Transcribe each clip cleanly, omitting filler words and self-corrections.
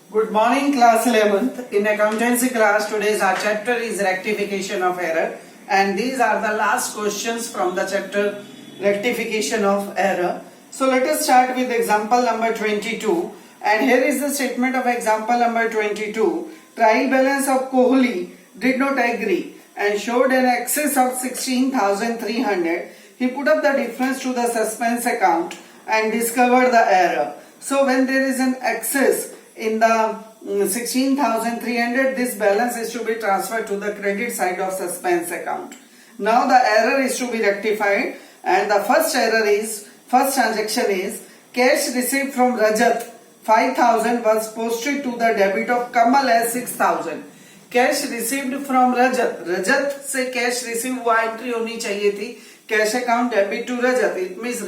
Good morning, class 11th. In accountancy class, today's our chapter is rectification of error, and these are the last questions from the chapter rectification of error. So let us start with example number 22, and here is the statement of example number 22. Trial balance of Kohli did not agree and showed an excess of 16,300. He put up the difference to the suspense account and discovered the error. So when there is an excess in the 16,300, this balance is to be transferred to the credit side of suspense account. Now the error is to be rectified, and the first transaction is cash received from Rajat 5,000 was posted to the debit of Kamal as 6,000. Cash received from Rajat, Rajat से cash receive हुआ entry होनी चाहिए थी cash account debit to Rajat. It means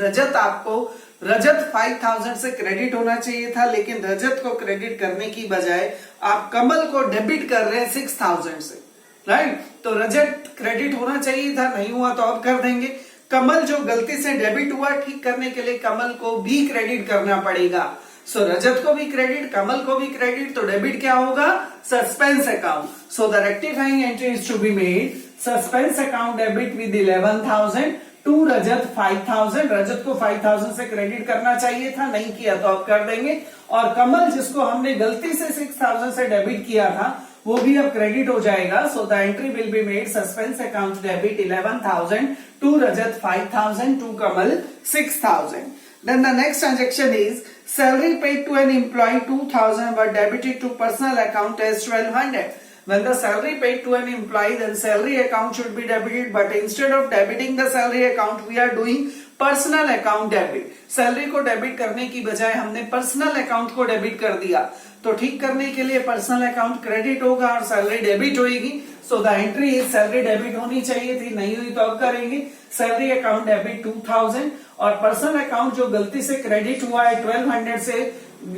Rajat 5,000 से credit होना चाहिए था, लेकिन रजत को क्रेडिट करने की बजाय आप कमल को डेबिट कर रहे हैं 6,000 से, राइट. तो रजत क्रेडिट होना चाहिए था, नहीं हुआ तो अब कर देंगे. कमल जो गलती से डेबिट हुआ, ठीक करने के लिए कमल को भी क्रेडिट करना पड़ेगा. सो रजत को भी क्रेडिट, कमल को भी क्रेडिट, तो डेबिट क्या होगा? Suspense account. So the rectifying entry is to be made suspense account debit with 11,000 to Rajat 5,000. Rajat को 5,000 से क्रेडिट करना चाहिए था, नहीं किया तो अब कर देंगे. और कमल जिसको हमने गलती से 6,000 से डेबिट किया था, वो भी अब क्रेडिट हो जाएगा. So the entry will be made suspense account debit 11,000 to Rajat 5,000 to Kamal 6,000. Then the next transaction is salary paid to an employee 2,000 were debited to personal account as 1,200. When the salary paid to an employee, then salary account should be debited, but instead of debiting the salary account, we are doing personal account debit. Salary को debit करने की बजाय हमने personal account को debit कर दिया. तो ठीक करने के लिए पर्सनल अकाउंट क्रेडिट होगा और सैलरी डेबिट होगी. सो the entry is salary debit होनी चाहिए थी, नहीं हुई तो अब करेंगे. सैलरी अकाउंट डेबिट 2,000 और पर्सनल अकाउंट जो गलती से क्रेडिट हुआ है 1,200 से,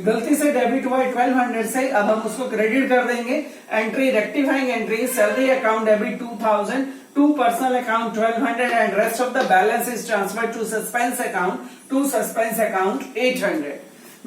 गलती से डेबिट हुआ है 1,200 से, अब हम उसको क्रेडिट कर देंगे. Entry rectifying entry salary account debit 2,000 to personal account 1,200 and rest of the balance is transferred to suspense account 800.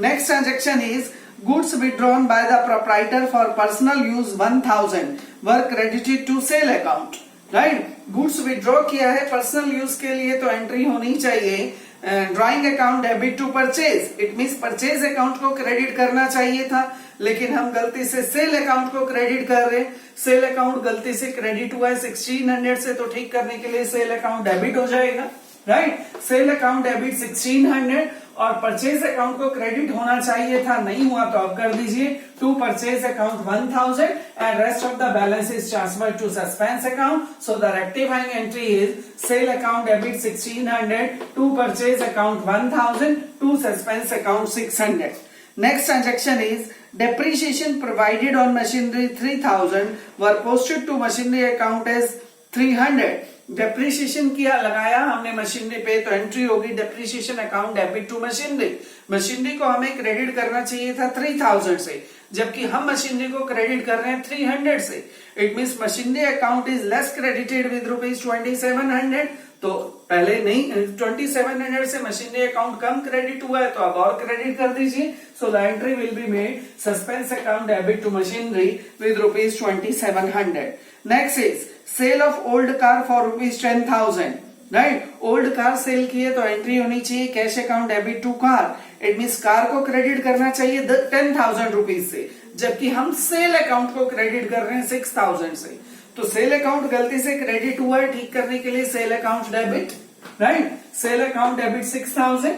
Next transaction is goods withdrawn by the proprietor for personal use 1,000 were credited to sale account. Right, goods withdraw किया है personal use के लिए, तो entry होनी चाहिए drawing account debit to purchase. It means purchase account को credit करना चाहिए था, लेकिन हम गलती से सेल अकाउंट को क्रेडिट कर रहे हैं. सेल अकाउंट गलती से क्रेडिट हुआ है 1,600 से, तो ठीक करने के लिए सेल अकाउंट डेबिट हो जाएगा. राइट, सेल अकाउंट डेबिट 1,600 और परचेज अकाउंट को क्रेडिट होना चाहिए था, नहीं हुआ तो अब कर दीजिए. To purchase account 1,000 and rest of the balance is transferred to suspense account. So the rectifying entry is sale account debit 1,600 to purchase account 1,000 to suspense account 600. Next transaction is depreciation provided on machinery 3,000 were posted to machinery account as 300. Depreciation किया लगाया हमने machinery पे, तो entry होगी depreciation account debit to machinery. Machinery को हमें credit करना चाहिए था 3,000 से, जबकि हम मशीनरी को क्रेडिट कर रहे हैं 300 से. It means machinery account is less credited with ₹2,700. तो पहले नहीं, 2,700 से मशीनरी अकाउंट कम क्रेडिट हुआ है, तो अब और क्रेडिट कर दीजिए. So the entry will be made suspense account debit to machinery with ₹2,700. Next is sale of old car for ₹10,000. Right, old car sale की है, तो एंट्री होनी चाहिए cash account debit to car. It means car को credit करना चाहिए 10,000 rupees से, जबकि हम सेल अकाउंट को क्रेडिट कर रहे हैं 6,000 से. तो सेल अकाउंट गलती से क्रेडिट हुआ है, ठीक करने के लिए sale account debit. Right, sale account debit 6,000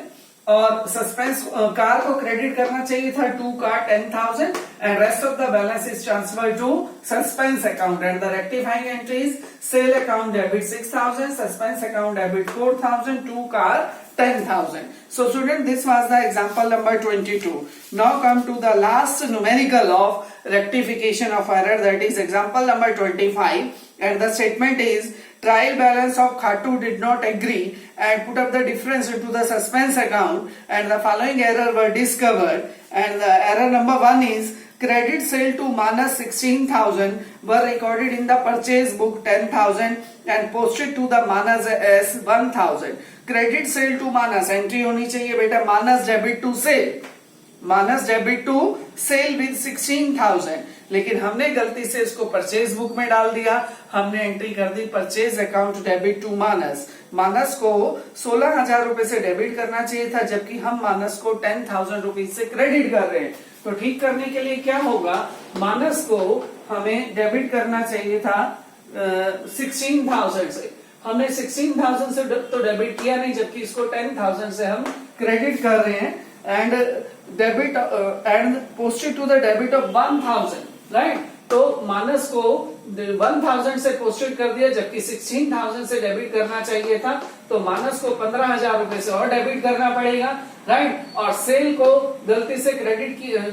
और सस्पेंस कार को क्रेडिट करना चाहिए था to car 10,000 and rest of the balance is transfer to suspense account. And the rectifying entries sale account debit 6,000, suspense account debit 4,000, to car 10,000. So student, this was the example number 22. Now come to the last numerical of rectification of error, that is example number 25, and the statement is trial balance of Khatu did not agree and put up the difference into the suspense account, and the following error were discovered. And the error number 1 is credit sale to Manas 16,000 were recorded in the purchase book 10,000 and posted to the Manas as 1,000. Credit sale to Manas entry होनी चाहिए बेटा Manas debit to sale. Minus debit to sale with 16,000, लेकिन हमने गलती से इसको purchase book में डाल दिया। हमने एंट्री कर दी परचेज अकाउंट डेबिट टू मानस। मानस को 16,000 रुपए से डेबिट करना चाहिए था, जबकि हम मानस को 10,000 रुपीज से क्रेडिट कर रहे हैं। तो ठीक करने के लिए क्या होगा, मानस को हमें डेबिट करना चाहिए था 16,000 से। हमने 16,000 से तो डेबिट किया नहीं, जबकि इसको 10,000 से हम क्रेडिट कर रहे हैं। And debit and posted to the debit of 1,000, right. तो मानस को 1,000 से पोस्टेड कर दिया, जबकि 16,000 से डेबिट करना चाहिए था। तो मानस को 15,000 रुपए से और डेबिट करना पड़ेगा, राइट। और सेल को गलती से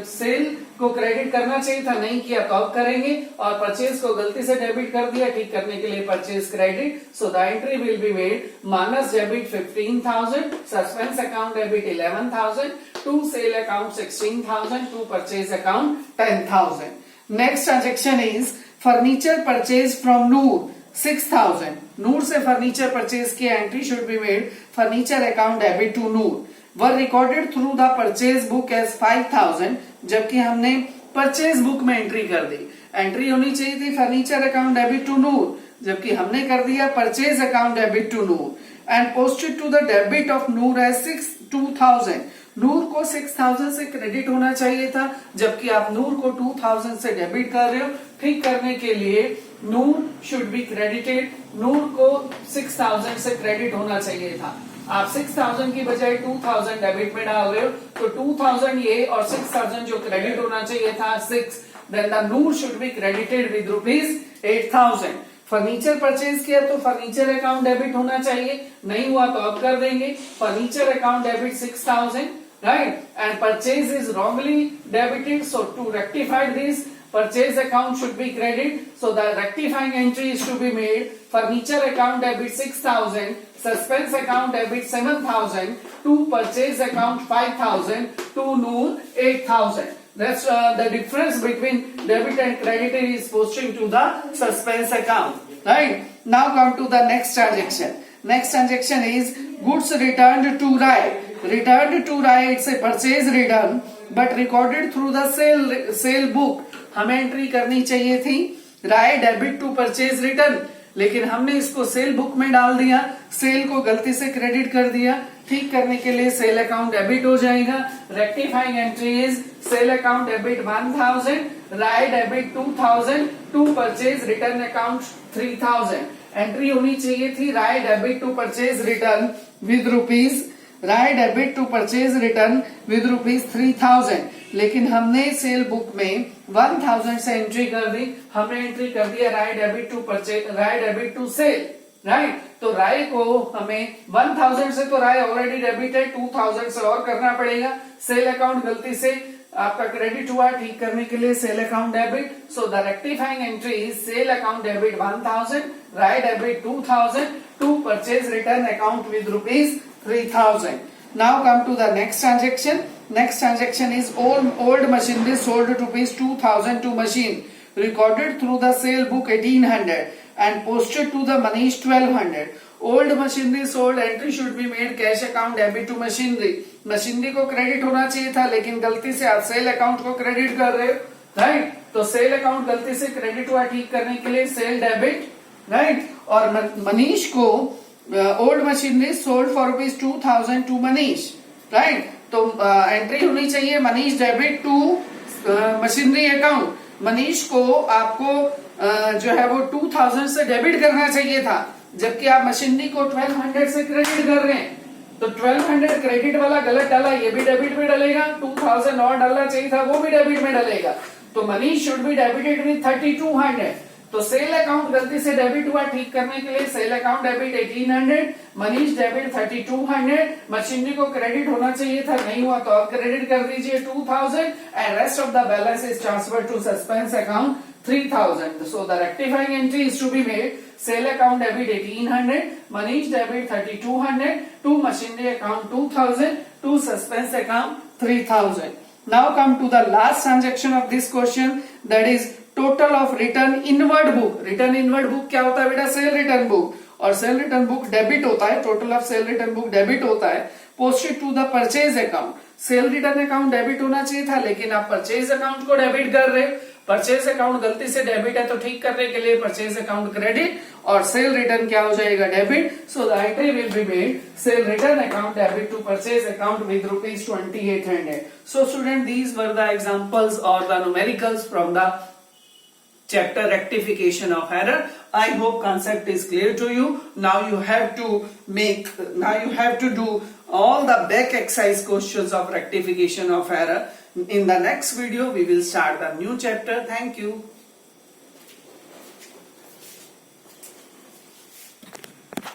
सेल को क्रेडिट करना चाहिए था, नहीं किया तो अब करेंगे। और परचेज को गलती से डेबिट कर दिया, ठीक करने के लिए purchase credit. So the entry will be made Manas debit 15,000, suspense account debit 11,000, to sale account 16,000, to purchase account 10,000. Next transaction is furniture purchase from Noor 6,000. Noor से furniture purchase की entry should be made furniture account debit to Noor. Were recorded through the purchase book as 5,000. जबकि हमने purchase book में entry कर दी। Entry होनी चाहिए थी furniture account debit to Noor, जबकि हमने कर दिया purchase account debit to Noor and posted to the debit of Noor as 2,000. नूर को 6,000 से क्रेडिट होना चाहिए था, जबकि आप नूर को 2,000 से डेबिट कर रहे हो। ठीक करने के लिए नूर शुड बी क्रेडिटेड, नूर को 6,000 से क्रेडिट होना चाहिए था। आप 6,000 की बजाय 2,000 डेबिट में डाल रहे हो, तो 2,000 ये और 6,000 जो क्रेडिट होना चाहिए था 6, then the Noor should be credited with ₹8,000। Furniture purchase किया तो फर्नीचर अकाउंट डेबिट होना चाहिए, नहीं हुआ तो अब कर देंगे। Furniture account debit 6,000, right, and purchase is wrongly debited, so to rectify this, purchase account should be credit, so the rectifying entry is to be made furniture account debit 6,000, suspense account debit 7,000, to purchase account 5,000, to Noor 8,000. That's the difference between debit and credit is posting to the suspense account, right. Now come to the next transaction. Next transaction is goods returned to Rai. Returned to Rai, it's a purchase return but recorded through the sale book. हमें entry करनी चाहिए थी Rai debit to purchase return, लेकिन हमने इसको cell book में डाल दिया। सेल को गलती से क्रेडिट कर दिया। ठीक करने के लिए सेल अकाउंट डेबिट हो जाएगा। Rectifying entry is sale account debit 1,000, Rai debit 2,000, to purchase return account 3,000। Entry होनी चाहिए थी Rai debit to purchase return with rupees Rai debit to purchase return with ₹3,000, लेकिन हमने सेल बुक में 1,000 से एंट्री कर दी। हमने एंट्री कर दिया Rai debit to purchase, Rai debit to sale, right. तो राय को हमें 1,000 से तो राय ऑलरेडी डेबिट है, 2,000 से और करना पड़ेगा। सेल अकाउंट गलती से आपका क्रेडिट हुआ, ठीक करने के लिए sale account debit. So the rectifying entry is sale account debit 1,000, Rai debit 2,000, to purchase return account with ₹3,000. Now come to the next transaction. Next transaction is old machinery sold to ₹2,000 to machine, recorded through the sale book 1,800 and posted to the Manish 1,200. Old machinery sold entry should be made cash account debit to machinery. Machinery को credit होना चाहिए था, लेकिन गलती से आप sale account को credit कर रहे हो, राइट। तो सेल अकाउंट गलती से क्रेडिट हुआ, ठीक करने के लिए सेल डेबिट, राइट। और मनीष को old machinery sold for ₹2,000 to Manish, right. तो एंट्री होनी चाहिए Manish debit to machinery account. Manish को आपको जो है वो 2,000 से डेबिट करना चाहिए था, जबकि आप मशीनरी को 1,200 से क्रेडिट कर रहे हैं। तो 1,200 क्रेडिट वाला गलत डाला, ये भी डेबिट में डलेगा। 2,000 और डालना चाहिए था, वो भी डेबिट में डलेगा। तो Manish should be debited with 3,200। तो सेल अकाउंट गलती से डेबिट हुआ, ठीक करने के लिए sale account debit 1,800, Manish debit 3,200। Machinery को क्रेडिट होना चाहिए था, नहीं हुआ तो अब क्रेडिट कर दीजिए 2,000 and rest of the balance is transfer to suspense account 3,000. So the rectifying entry is to be made sale account debit 1,800, Manish debit 3,200, to machinery account 2,000, to suspense account 3,000. Now come to the last transaction of this question, that is total of return inward book. Return inward book क्या होता है बेटा? Sale return book. और sale return book debit होता है, total of sale return book debit होता है, posted to the purchase account. Sale return account debit होना चाहिए था, लेकिन आप परचेज अकाउंट को डेबिट कर रहे हो। परचेज अकाउंट गलती से डेबिट है तो ठीक करने के लिए परचेज अकाउंट क्रेडिट और सेल रिटर्न क्या हो जाएगा, debit. So the entry will be made sale return account debit to purchase account with ₹2800। So student, these were the examples or the numericals from the chapter rectification of error. I hope concept is clear to you. Now you have to do all the back exercise questions of rectification of error. In the next video we will start the new chapter. Thank you.